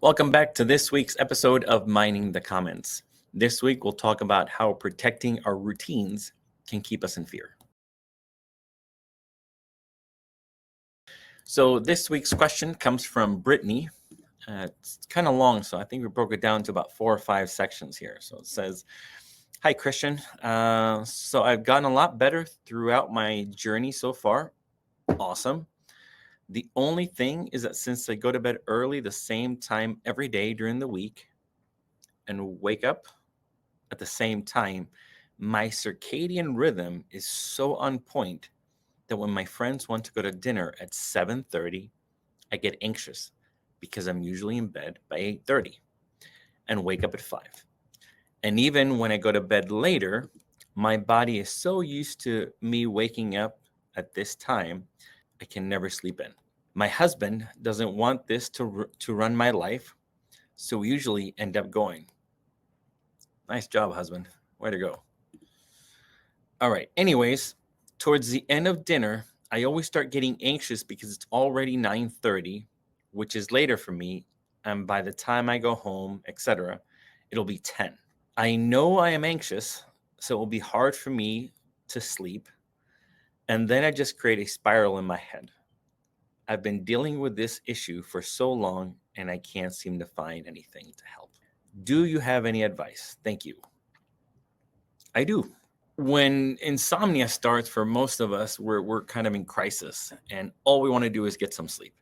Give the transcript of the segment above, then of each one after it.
Welcome back to this week's episode of Mining the Comments. This week, we'll talk about how protecting our routines can keep us in fear. So this week's question comes from Brittany. It's kind of long, so I think we broke it down to about 4 or 5 sections here. So it says, "Hi, Cristian. So I've gotten a lot better throughout my journey so far. Awesome. The only thing is that since I go to bed early the same time every day during the week and wake up at the same time, my circadian rhythm is so on point that when my friends want to go to dinner at 7:30, I get anxious because I'm usually in bed by 8:30 and wake up at 5. And even when I go to bed later, my body is so used to me waking up at this time, I can never sleep in. My husband doesn't want this to run my life, so we usually end up going." Nice job, husband. Way to go. All right. Anyways, towards the end of dinner, I always start getting anxious because it's already 9:30, which is later for me. And by the time I go home, etc., it'll be 10. I know I am anxious, so it will be hard for me to sleep. And then I just create a spiral in my head. I've been dealing with this issue for so long, and I can't seem to find anything to help. Do you have any advice? Thank you. I do. When insomnia starts for most of us, we're kind of in crisis, and all we want to do is get some sleep.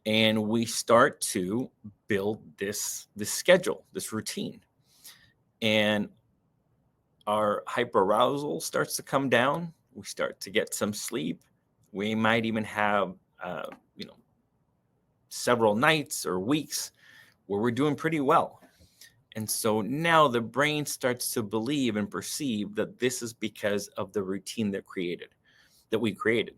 And we start to build this schedule, this routine. And our hyperarousal starts to come down. We start to get some sleep. We might even have several nights or weeks where we're doing pretty well. And so now the brain starts to believe and perceive that this is because of the routine that we created.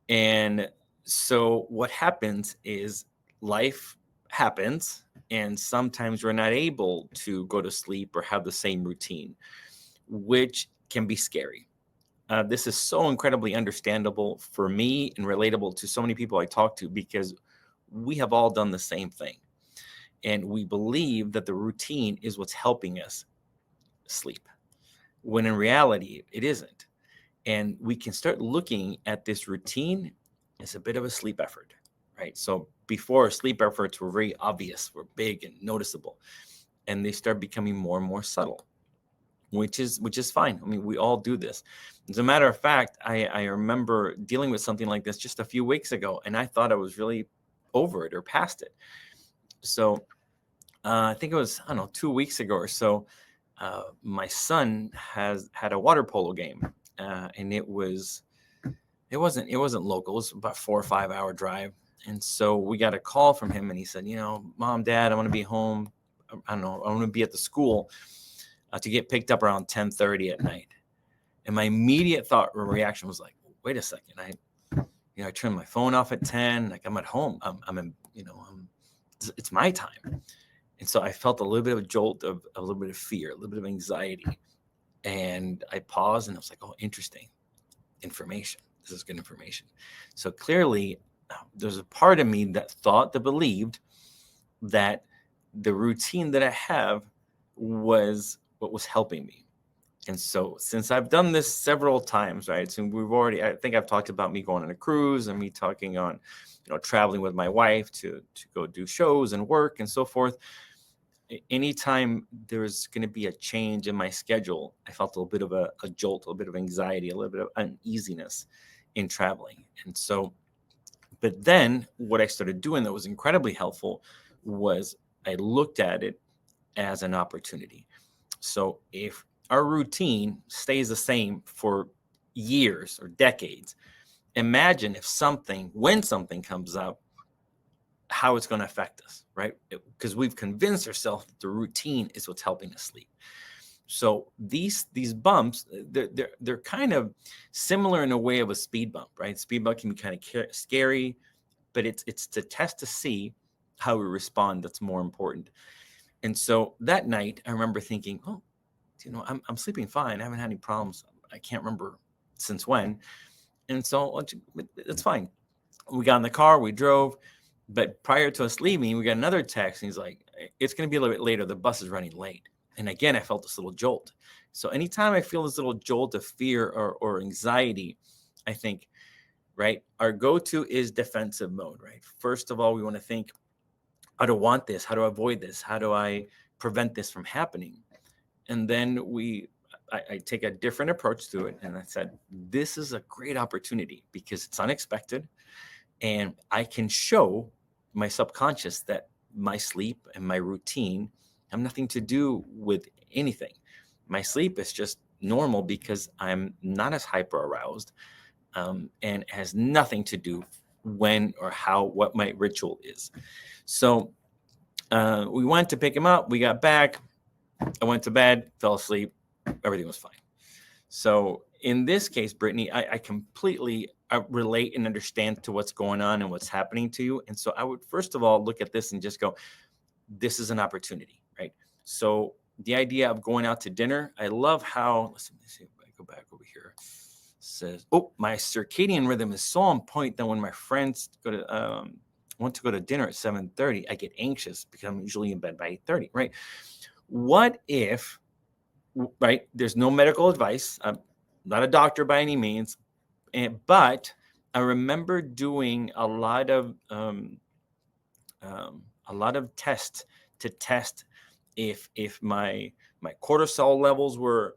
And so what happens is life happens, and sometimes we're not able to go to sleep or have the same routine, which can be scary. This is so incredibly understandable for me and relatable to so many people I talk to, because we have all done the same thing. And we believe that the routine is what's helping us sleep, when in reality, it isn't. And we can start looking at this routine as a bit of a sleep effort, right? So before, sleep efforts were very obvious, were big and noticeable, and they start becoming more and more subtle, which is fine. I mean, we all do this. As a matter of fact, I remember dealing with something like this just a few weeks ago, and I thought I was really over it or past it. So I think it was, 2 weeks ago or so, my son had a water polo game, and it wasn't local. It was about 4 or 5 hour drive. And so we got a call from him, and he said, "Mom, Dad, I want to be home. I want to be at the school to get picked up around 10:30 at night." And my immediate thought or reaction was like, "Wait a second. I turned my phone off at 10. Like, I'm at home. It's my time." And so I felt a little bit of a jolt of a little bit of fear, a little bit of anxiety. And I paused, and I was like, "Oh, interesting information. This is good information." So clearly, there's a part of me that believed that the routine that I have was what was helping me. And so since I've done this several times, right? So I think I've talked about me going on a cruise and me talking on, traveling with my wife to go do shows and work and so forth. Anytime there's going to be a change in my schedule, I felt a little bit of a jolt, a little bit of anxiety, a little bit of uneasiness in traveling. And so, but then what I started doing that was incredibly helpful was I looked at it as an opportunity. So if our routine stays the same for years or decades, imagine when something comes up, how it's going to affect us, right? Because we've convinced ourselves that the routine is what's helping us sleep. So these bumps, they're kind of similar in a way of a speed bump, right? Speed bump can be kind of scary, but it's to test to see how we respond that's more important. And so that night, I remember thinking, "Oh, I'm sleeping fine. I haven't had any problems. I can't remember since when." And so it's fine. We got in the car, we drove, But prior to us leaving, we got another text, and he's like, it's going to be a little bit later. The bus is running late. And again, I felt this little jolt. So anytime I feel this little jolt of fear or anxiety, I think, right, our go-to is defensive mode, right? First of all, we want to think, I don't want this. How do I avoid this? How do I prevent this from happening? And then I take a different approach to it. And I said, this is a great opportunity because it's unexpected. And I can show my subconscious that my sleep and my routine have nothing to do with anything. My sleep is just normal because I'm not as hyper aroused, and it has nothing to do when or how, what my ritual is. So we went to pick him up. We got back. I went to bed, fell asleep. Everything was fine. So in this case, Brittany, I completely relate and understand to what's going on and what's happening to you. And so I would first of all look at this and just go, this is an opportunity, right? So the idea of going out to dinner, I love how, let's see if I go back over here. Says, oh, my circadian rhythm is so on point that when my friends want to go to dinner at 7:30, I get anxious because I'm usually in bed by 8:30, right? What if, right, there's no medical advice. I'm not a doctor by any means, but I remember doing a lot of tests to test if my cortisol levels were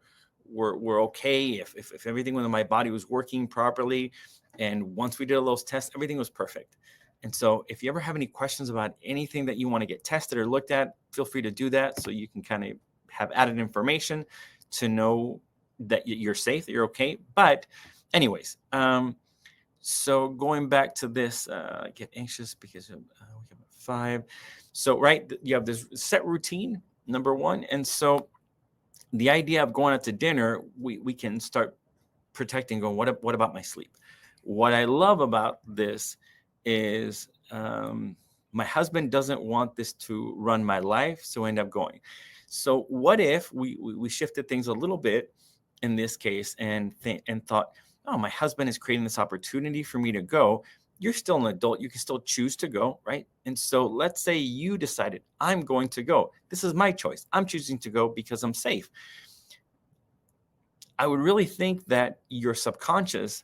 okay, if everything within my body was working properly. And once we did all those tests, everything was perfect. And so if you ever have any questions about anything that you want to get tested or looked at, feel free to do that so you can kind of have added information to know that you're safe, that you're okay. But anyways, so going back to this, get anxious because we have 5. So, right, you have this set routine, number 1. And so the idea of going out to dinner, we can start protecting, going, what about my sleep? What I love about this is my husband doesn't want this to run my life, so I end up going. So what if we shifted things a little bit in this case and thought, oh, my husband is creating this opportunity for me to go. You're still an adult. You can still choose to go, right? And so let's say you decided, I'm going to go. This is my choice. I'm choosing to go because I'm safe. I would really think that your subconscious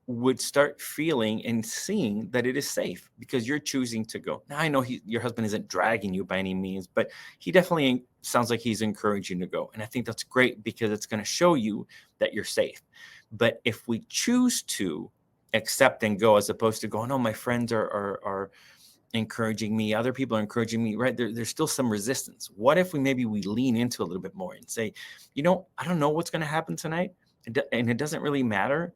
would start feeling and seeing that it is safe because you're choosing to go. Now, I know your husband isn't dragging you by any means, but he definitely sounds like he's encouraging you to go. And I think that's great because it's going to show you that you're safe. But if we choose to accept and go, as opposed to going, oh, my friends are encouraging me, other people are encouraging me, right? There's still some resistance. What if we lean into a little bit more and say, I don't know what's going to happen tonight. And it doesn't really matter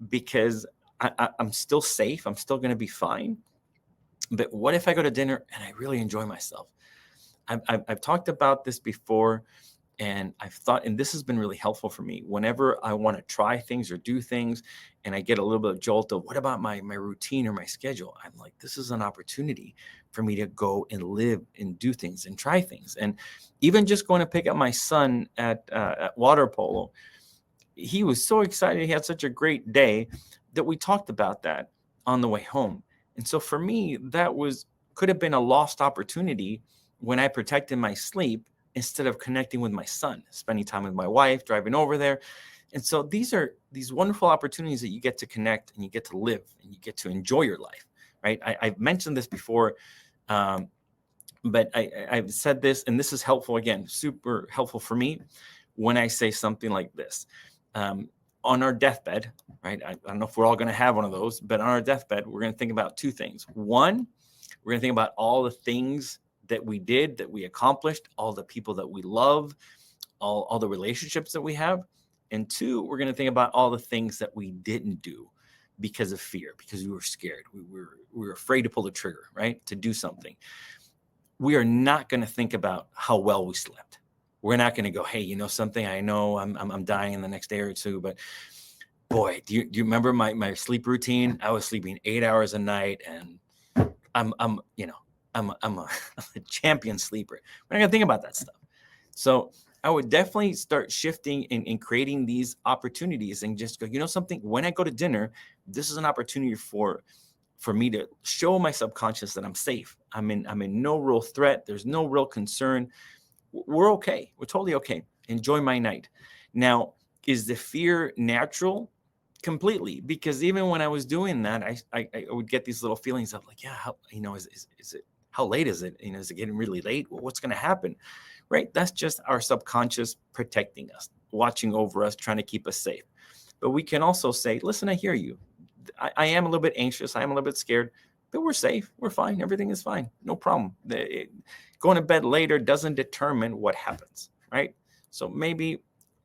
because I'm still safe. I'm still going to be fine. But what if I go to dinner and I really enjoy myself? I've talked about this before, and I've thought, and this has been really helpful for me whenever I want to try things or do things and I get a little bit of jolt of what about my routine or my schedule? I'm like, this is an opportunity for me to go and live and do things and try things. And even just going to pick up my son at water polo, he was so excited. He had such a great day that we talked about that on the way home. And so for me, that could have been a lost opportunity when I protected my sleep instead of connecting with my son, spending time with my wife, driving over there. And so these are these wonderful opportunities that you get to connect and you get to live and you get to enjoy your life, right? I've mentioned this before, but I've said this, and this is helpful, again, super helpful for me when I say something like this. On our deathbed, right? I don't know if we're all going to have one of those, but on our deathbed, we're going to think about 2 things. One, we're going to think about all the things that we did, that we accomplished, all the people that we love, all the relationships that we have. And 2, we're going to think about all the things that we didn't do because of fear, because we were scared. We were afraid to pull the trigger, right? To do something. We are not going to think about how well we slept. We're not going to go, hey, you know something? I know I'm dying in the next day or 2, but boy, do you remember my sleep routine? I was sleeping 8 hours a night, and I'm a champion sleeper. We're not going to think about that stuff. So I would definitely start shifting and creating these opportunities and just go, you know something? When I go to dinner, this is an opportunity for for me to show my subconscious that I'm safe. I'm in no real threat. There's no real concern. We're okay. We're totally okay. Enjoy my night. Now, is the fear natural? Completely. Because even when I was doing that, I would get these little feelings of like, yeah, how, is it, how late is it? Is it getting really late? Well, what's going to happen? Right? That's just our subconscious protecting us, watching over us, trying to keep us safe. But we can also say, listen, I hear you. I am a little bit anxious. I am a little bit scared, but we're safe. We're fine. Everything is fine. No problem. Going to bed later doesn't determine what happens, right? So maybe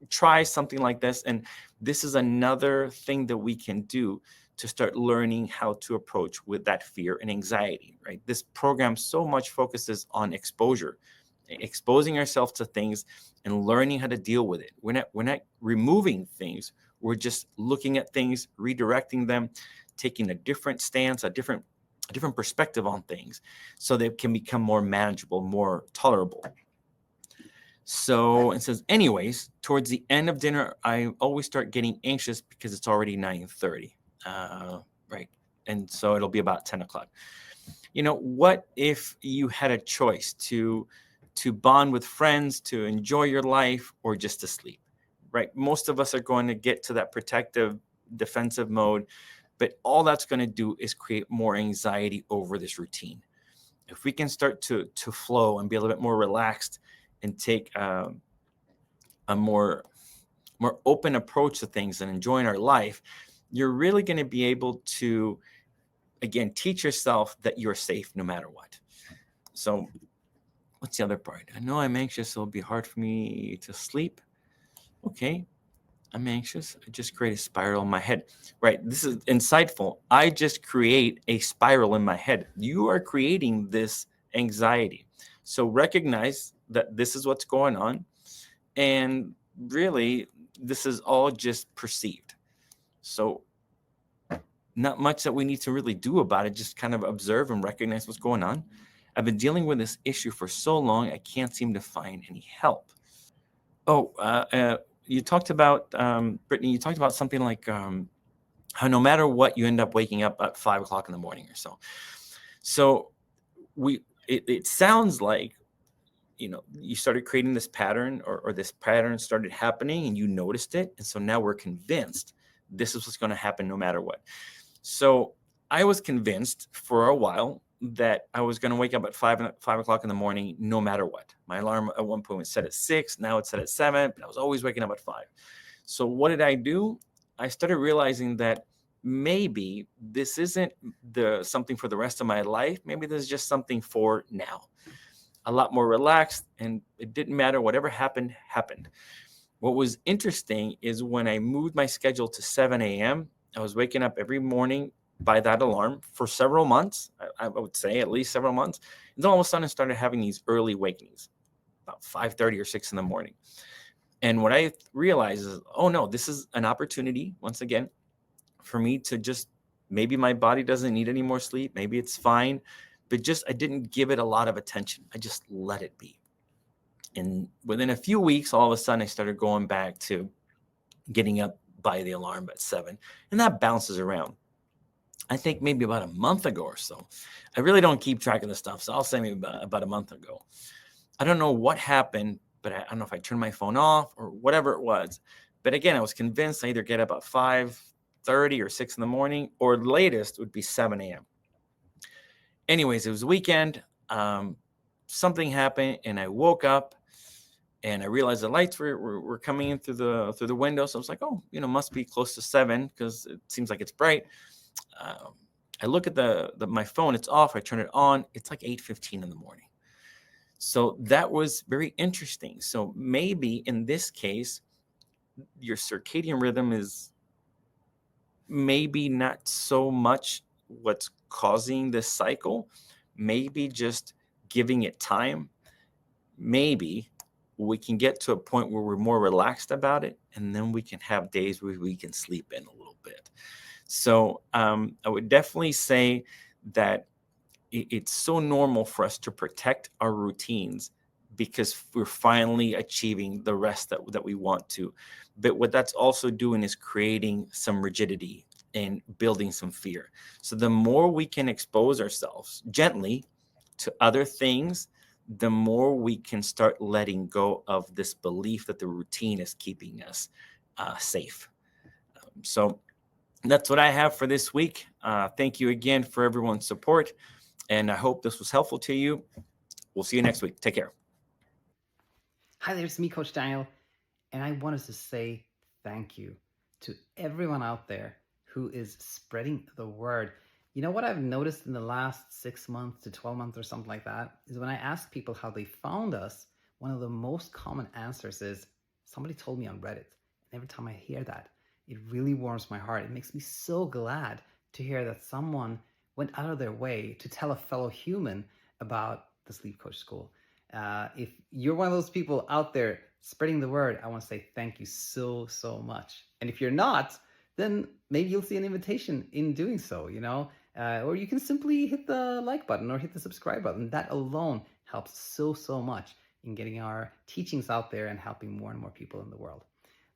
try something like this. And this is another thing that we can do to start learning how to approach with that fear and anxiety, right? This program so much focuses on exposure, exposing ourselves to things and learning how to deal with it. We're not removing things. We're just looking at things, redirecting them, taking a different stance, a different perspective on things so they can become more manageable, more tolerable. So it says, anyways, towards the end of dinner, I always start getting anxious because it's already 9:30, right? And so it'll be about 10 o'clock. What if you had a choice to bond with friends, to enjoy your life, or just to sleep, right? Most of us are going to get to that protective, defensive mode, but all that's going to do is create more anxiety over this routine. If we can start to flow and be a little bit more relaxed and take a more open approach to things and enjoying our life, you're really going to be able to, again, teach yourself that you're safe no matter what. So what's the other part? I know I'm anxious, so it'll be hard for me to sleep. Okay, I'm anxious. I just create a spiral in my head. Right, this is insightful. I just create a spiral in my head. You are creating this anxiety. So recognize that this is what's going on. And really, this is all just perceived. So not much that we need to really do about it. Just kind of observe and recognize what's going on. I've been dealing with this issue for so long, I can't seem to find any help. Oh, you talked about, Brittany, you talked about something like how no matter what, you end up waking up at 5 o'clock in the morning or so. So it sounds like, you started creating this pattern or this pattern started happening and you noticed it. And so now we're convinced this is what's going to happen no matter what. So I was convinced for a while that I was going to wake up at 5 o'clock in the morning, no matter what. My alarm at one point was set at 6. Now it's set at 7, but I was always waking up at 5. So what did I do? I started realizing that maybe this isn't something for the rest of my life. Maybe this is just something for now. A lot more relaxed, and it didn't matter. Whatever happened, happened. What was interesting is when I moved my schedule to 7 a.m., I was waking up every morning by that alarm for several months. I would say at least several months. And then all of a sudden I started having these early awakenings, about 5:30 or 6 in the morning. And what I realized is, oh no, this is an opportunity, once again, for me to just, maybe my body doesn't need any more sleep. Maybe it's fine. But just, I didn't give it a lot of attention. I just let it be. And within a few weeks, all of a sudden, I started going back to getting up by the alarm at 7. And that bounces around. I think maybe about a month ago or so. I really don't keep track of this stuff. So I'll say maybe about a month ago. I don't know what happened, but I don't know if I turned my phone off or whatever it was. But again, I was convinced I either get up at 5:30 or 6 in the morning, or latest would be 7 a.m. Anyways, it was a weekend. Something happened and I woke up and I realized the lights were coming in through the window. So I was like, oh, must be close to 7 because it seems like it's bright. I look at my phone, it's off. I turn it on. It's like 8:15 in the morning. So that was very interesting. So maybe in this case, your circadian rhythm is maybe not so much what's causing this cycle, maybe just giving it time. Maybe we can get to a point where we're more relaxed about it, and then we can have days where we can sleep in a little bit. So I would definitely say that it's so normal for us to protect our routines because we're finally achieving the rest that we want to. But what that's also doing is creating some rigidity in building some fear. So the more we can expose ourselves gently to other things, the more we can start letting go of this belief that the routine is keeping us safe. So that's what I have for this week. Thank you again for everyone's support, and I hope this was helpful to you. We'll see you next week. Take care. Hi there, it's me, Coach Daniel, and I wanted to say thank you to everyone out there who is spreading the word. You know what I've noticed in the last 6 months to 12 months or something like that is when I ask people how they found us, one of the most common answers is somebody told me on Reddit. And every time I hear that, it really warms my heart. It makes me so glad to hear that someone went out of their way to tell a fellow human about the Sleep Coach School. If you're one of those people out there spreading the word, I want to say thank you so, so much. And if you're not, then maybe you'll see an invitation in doing so, or you can simply hit the like button or hit the subscribe button. That alone helps so, so much in getting our teachings out there and helping more and more people in the world.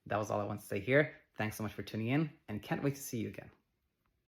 That was all I want to say here. Thanks so much for tuning in, and can't wait to see you again.